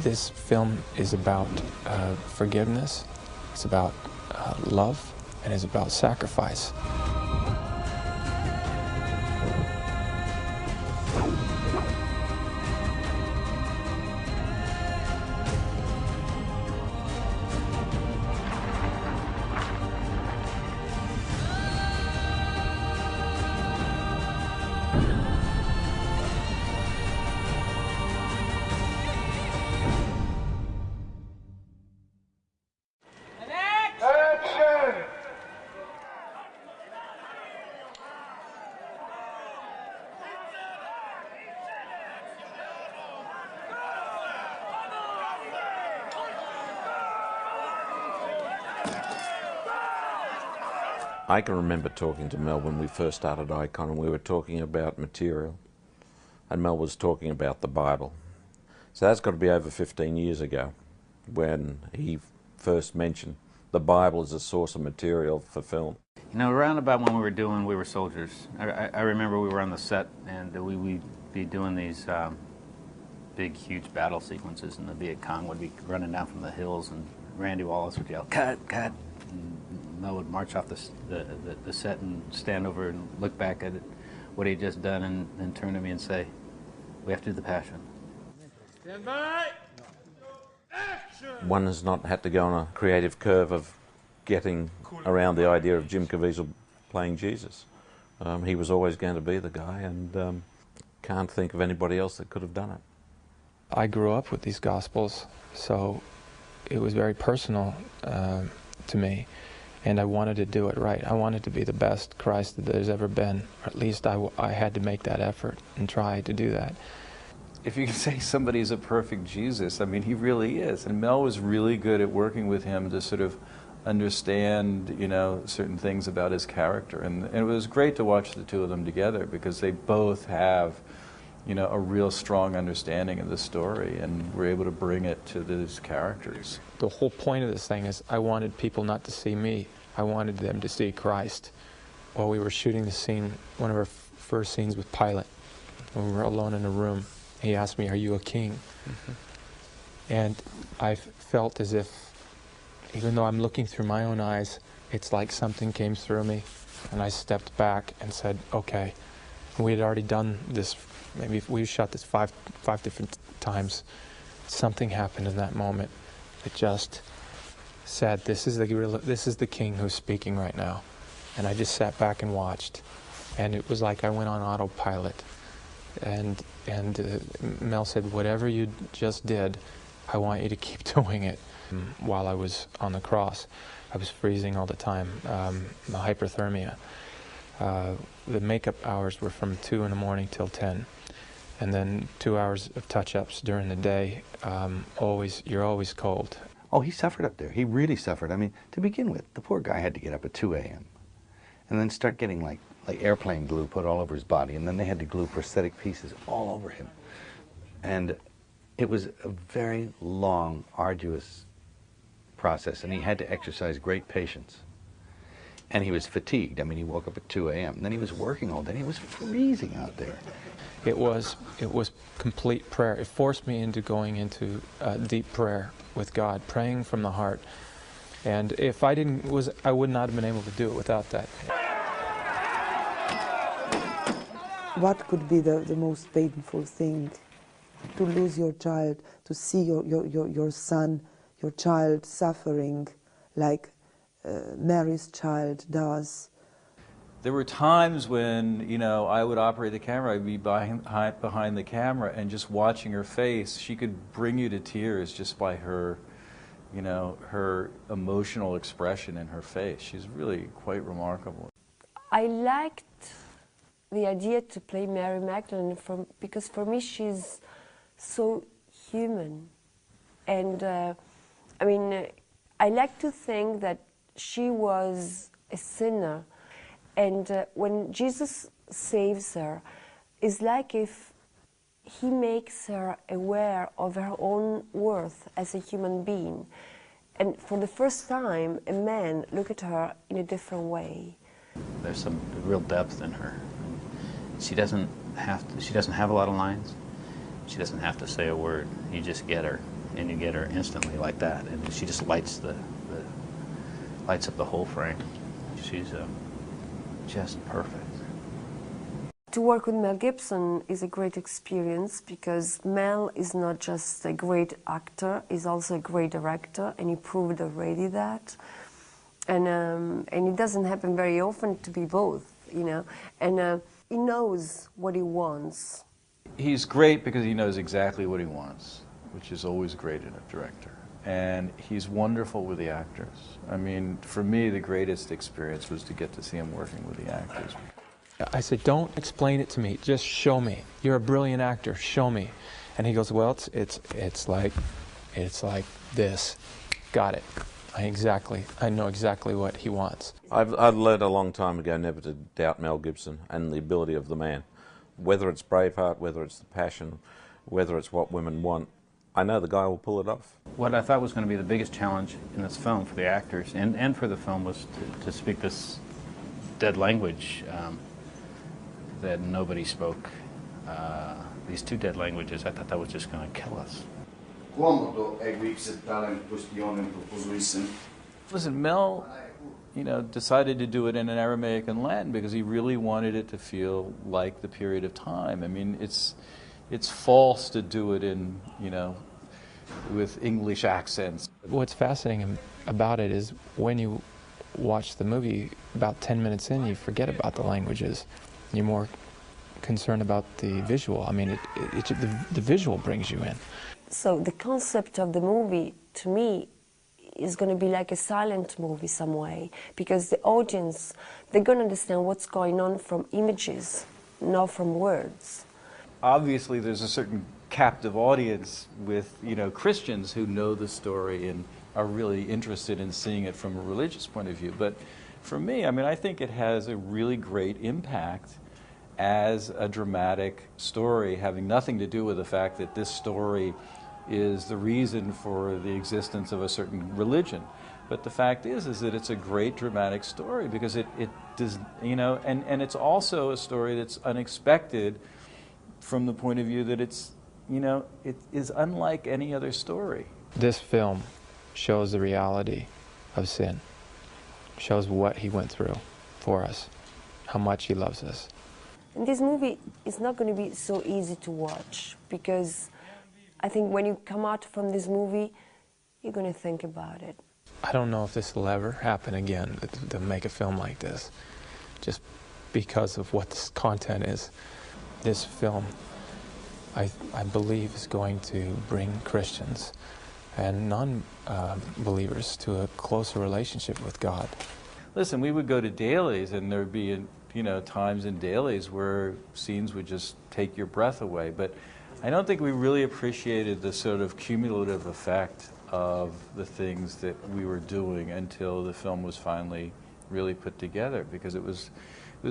This film is about forgiveness, it's about love, and it's about sacrifice. I can remember talking to Mel when we first started Icon, and we were talking about material, and Mel was talking about the Bible. So that's got to be over 15 years ago when he first mentioned the Bible as a source of material for film. You know, around about when we were soldiers, I remember we were on the set, and we'd be doing these big, huge battle sequences, and the Viet Cong would be running down from the hills, and Randy Wallace would yell, "Cut, cut!" And Mel would march off the set and stand over and look back at what he'd just done, and then turn to me and say, "We have to do the Passion." Stand by! Action! One has not had to go on a creative curve of getting around the idea of Jim Caviezel playing Jesus. He was always going to be the guy, and can't think of anybody else that could have done it. I grew up with these Gospels, so it was very personal to me, and I wanted to do it right. I wanted to be the best Christ that there's ever been, or at least I had to make that effort and try to do that. If you can say somebody's a perfect Jesus, I mean, he really is. And Mel was really good at working with him to sort of understand, you know, certain things about his character. And it was great to watch the two of them together because they both have, you know, a real strong understanding of the story, and we're able to bring it to these characters. The whole point of this thing is I wanted people not to see me. I wanted them to see Christ. While we were shooting the scene, one of our first scenes with Pilate, when we were alone in a room, he asked me, "Are you a king?" Mm-hmm. And I felt as if, even though I'm looking through my own eyes, it's like something came through me, and I stepped back and said, "Okay." And we had already done this. Maybe we shot this five different times. Something happened in that moment. It just said, "This is the King who's speaking right now." And I just sat back and watched, and it was like I went on autopilot. And Mel said, "Whatever you just did, I want you to keep doing it." While I was on the cross, I was freezing all the time, hyperthermia. The makeup hours were from 2 in the morning till 10. And then 2 hours of touch-ups during the day. You're always cold. Oh, he suffered up there. He really suffered. I mean, to begin with, the poor guy had to get up at 2 a.m. and then start getting like airplane glue put all over his body, and then they had to glue prosthetic pieces all over him. And it was a very long, arduous process, and he had to exercise great patience. And he was fatigued. I mean, he woke up at 2 a.m. and then he was working all day. He was freezing out there. It was complete prayer. It forced me into going into deep prayer with God, praying from the heart. And if I would not have been able to do it without that. What could be the most painful thing? To lose your child, to see your son, your child suffering like Mary's child does. There were times when, you know, I would operate the camera, I'd be behind the camera, and just watching her face, she could bring you to tears just by her, you know, her emotional expression in her face. She's really quite remarkable. I liked the idea to play Mary Magdalene because for me she's so human. And I mean, I like to think that she was a sinner, and when Jesus saves her, it's like if he makes her aware of her own worth as a human being. And for the first time, a man look at her in a different way. There's some real depth in her. She doesn't have a lot of lines. She doesn't have to say a word. You just get her. and you get her instantly like that, and she just lights lights up the whole frame. She's just perfect. To work with Mel Gibson is a great experience because Mel is not just a great actor, he's also a great director, and he proved already that. And it doesn't happen very often to be both, you know. And he knows what he wants. He's great because he knows exactly what he wants, which is always great in a director. And he's wonderful with the actors. I mean, for me, the greatest experience was to get to see him working with the actors. I said, don't explain it to me, just show me. You're a brilliant actor, show me. And he goes, well, it's like this. Got it. I know exactly what he wants. I've learned a long time ago never to doubt Mel Gibson and the ability of the man. Whether it's Braveheart, whether it's The Passion, whether it's What Women Want, I know the guy will pull it off. What I thought was going to be the biggest challenge in this film for the actors and for the film was to speak this dead language that nobody spoke. These two dead languages, I thought that was just going to kill us. Listen, Mel, you know, decided to do it in an Aramaic and Latin because he really wanted it to feel like the period of time. I mean, it's false to do it in, you know, with English accents. What's fascinating about it is when you watch the movie, about 10 minutes in, you forget about the languages. You're more concerned about the visual. I mean, the visual brings you in. So the concept of the movie, to me, is going to be like a silent movie some way, because the audience, they're going to understand what's going on from images, not from words. Obviously, there's a certain captive audience with, you know, Christians who know the story and are really interested in seeing it from a religious point of view. But for me, I mean, I think it has a really great impact as a dramatic story, having nothing to do with the fact that this story is the reason for the existence of a certain religion. But the fact is that it's a great dramatic story because it does, you know, and it's also a story that's unexpected from the point of view that it's, you know, it is unlike any other story. This film shows the reality of sin, shows what he went through for us, how much he loves us. And this movie is not going to be so easy to watch because I think when you come out from this movie, you're going to think about it. I don't know if this will ever happen again, to make a film like this, just because of what this content is. This film, I believe, is going to bring Christians and non-believers to a closer relationship with God. Listen, we would go to dailies and there would be, you know, times in dailies where scenes would just take your breath away. But I don't think we really appreciated the sort of cumulative effect of the things that we were doing until the film was finally really put together, because it was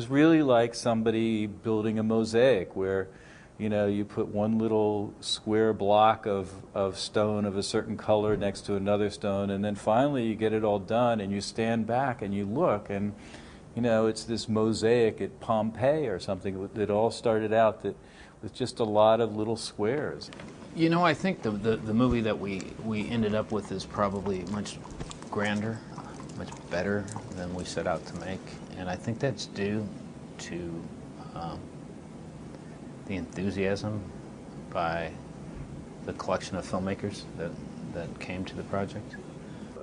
really like somebody building a mosaic where, you know, you put one little square block of stone of a certain color next to another stone, and then finally you get it all done and you stand back and you look and, you know, it's this mosaic at Pompeii or something that all started out with just a lot of little squares. You know, I think the movie that we ended up with is probably much grander, much better than we set out to make. And I think that's due to the enthusiasm by the collection of filmmakers that came to the project.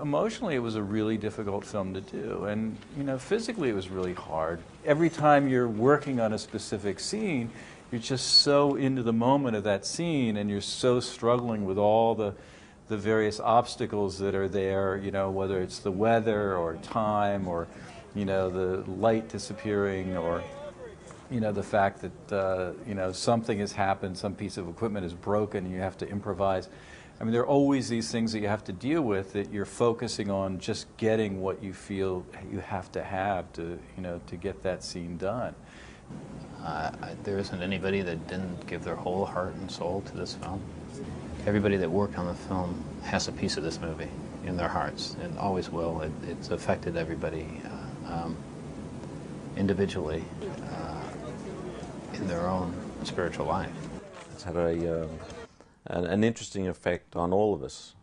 Emotionally, it was a really difficult film to do, and, you know, physically it was really hard. Every time you're working on a specific scene, you're just so into the moment of that scene, and you're so struggling with all the various obstacles that are there, you know, whether it's the weather or time or, you know, the light disappearing or, you know, the fact that, you know, something has happened, some piece of equipment is broken, and you have to improvise. I mean, there are always these things that you have to deal with that you're focusing on just getting what you feel you have to, you know, to get that scene done. There isn't anybody that didn't give their whole heart and soul to this film. Everybody that worked on the film has a piece of this movie in their hearts, and always will. It's affected everybody individually in their own spiritual life. It's had a an interesting effect on all of us.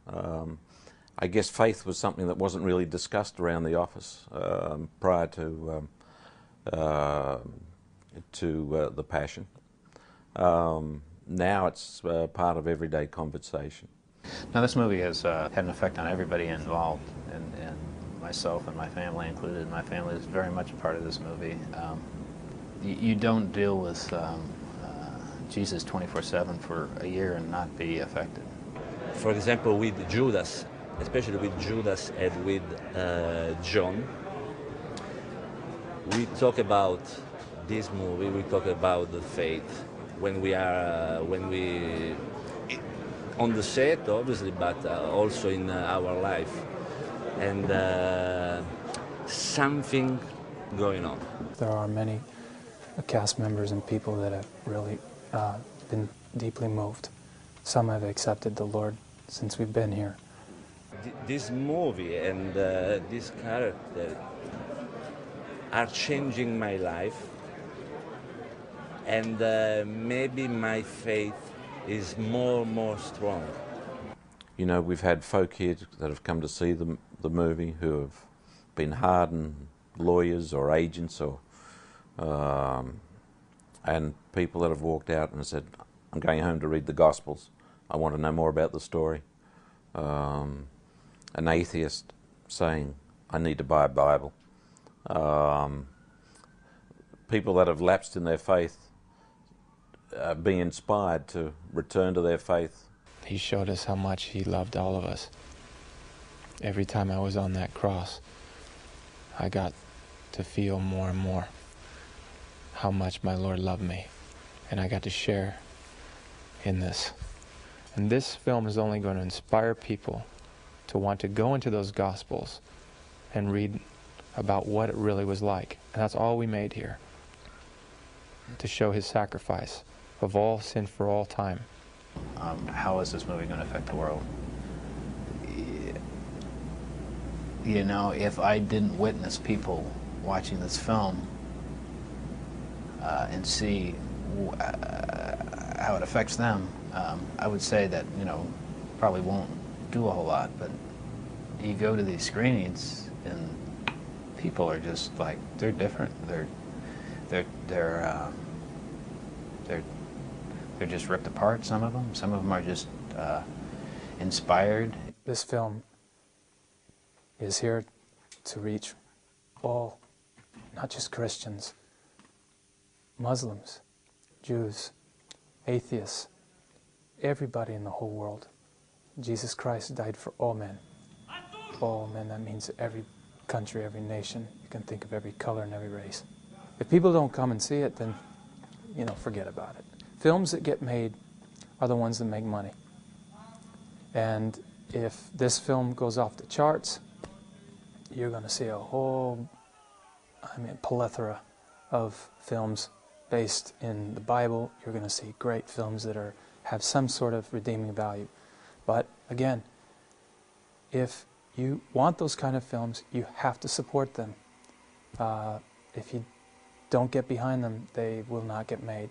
I guess faith was something that wasn't really discussed around the office prior to the Passion. Now it's part of everyday conversation. Now this movie has had an effect on everybody involved, and myself and my family included. My family is very much a part of this movie. You don't deal with Jesus 24/7 for a year and not be affected. For example, with Judas, especially with Judas and with John, we talk about this movie, we talk about the faith when we on the set, obviously, but also in our life, and something going on. There are many cast members and people that have really been deeply moved. Some have accepted the Lord since we've been here. This movie and this character are changing my life, and maybe my faith is more strong. You know, we've had folk here that have come to see the movie who have been hardened lawyers or agents or and people that have walked out and said, I'm going home to read the Gospels. I want to know more about the story. An atheist saying, I need to buy a Bible. People that have lapsed in their faith being inspired to return to their faith. He showed us how much he loved all of us. Every time I was on that cross, I got to feel more and more how much my Lord loved me, and I got to share in this. And this film is only going to inspire people to want to go into those Gospels and read about what it really was like. And that's all we made here, to show his sacrifice of all sin for all time. How is this movie going to affect the world? You know, if I didn't witness people watching this film and see how it affects them, I would say that, you know, probably won't do a whole lot. But you go to these screenings and people are just like, they're different. They're just ripped apart, some of them. Some of them are just inspired. This film is here to reach all, not just Christians, Muslims, Jews, atheists, everybody in the whole world. Jesus Christ died for all men. All men, that means every country, every nation. You can think of every color and every race. If people don't come and see it, then, you know, forget about it. Films that get made are the ones that make money. And if this film goes off the charts, you're going to see a whole, plethora of films based in the Bible. You're going to see great films that have some sort of redeeming value. But again, if you want those kind of films, you have to support them. If you don't get behind them, they will not get made.